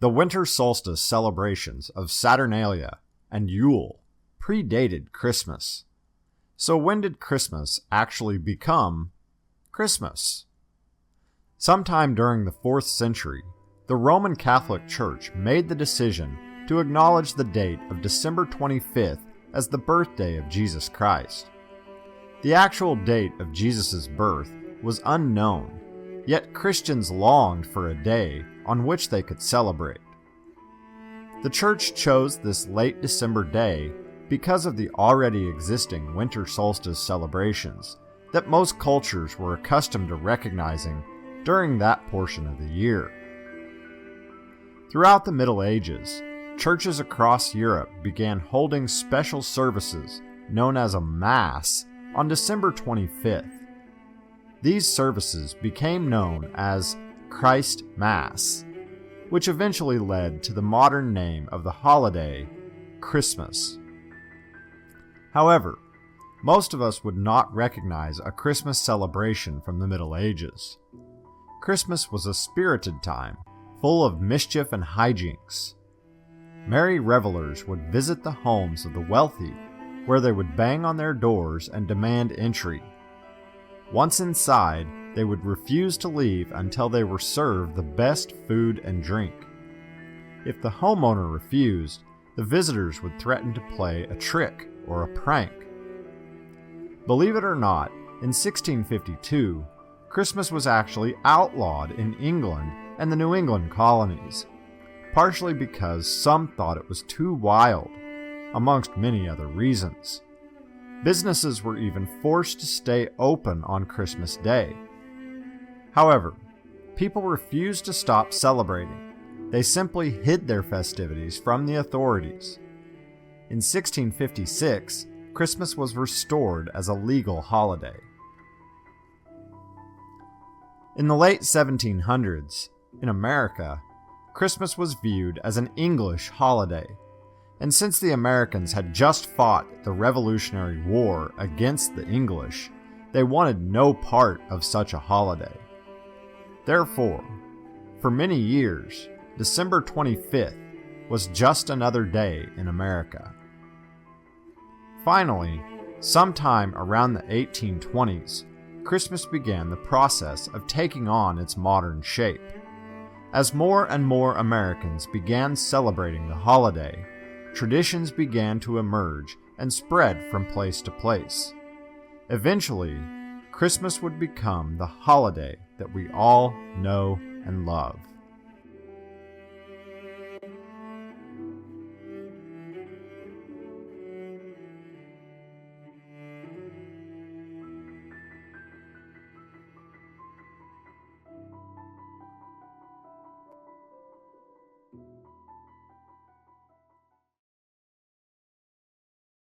The Winter Solstice celebrations of Saturnalia and Yule predated Christmas. So when did Christmas actually become Christmas? Sometime during the 4th century, the Roman Catholic Church made the decision to acknowledge the date of December 25th as the birthday of Jesus Christ. The actual date of Jesus' birth was unknown, yet Christians longed for a day on which they could celebrate. The Church chose this late December day because of the already existing Winter Solstice celebrations that most cultures were accustomed to recognizing during that portion of the year. Throughout the Middle Ages, churches across Europe began holding special services known as a Mass on December 25th. These services became known as Christ Mass, which eventually led to the modern name of the holiday, Christmas. However, most of us would not recognize a Christmas celebration from the Middle Ages. Christmas was a spirited time, full of mischief and hijinks. Merry revelers would visit the homes of the wealthy, where they would bang on their doors and demand entry. Once inside, they would refuse to leave until they were served the best food and drink. If the homeowner refused, the visitors would threaten to play a trick or a prank. Believe it or not, in 1652, Christmas was actually outlawed in England and the New England colonies, partially because some thought it was too wild, amongst many other reasons. Businesses were even forced to stay open on Christmas Day. However, people refused to stop celebrating. They simply hid their festivities from the authorities. In 1656, Christmas was restored as a legal holiday. In the late 1700s, in America, Christmas was viewed as an English holiday, and since the Americans had just fought the Revolutionary War against the English, they wanted no part of such a holiday. Therefore, for many years, December 25th was just another day in America. Finally, sometime around the 1820s, Christmas began the process of taking on its modern shape. As more and more Americans began celebrating the holiday, traditions began to emerge and spread from place to place. Eventually, Christmas would become the holiday that we all know and love.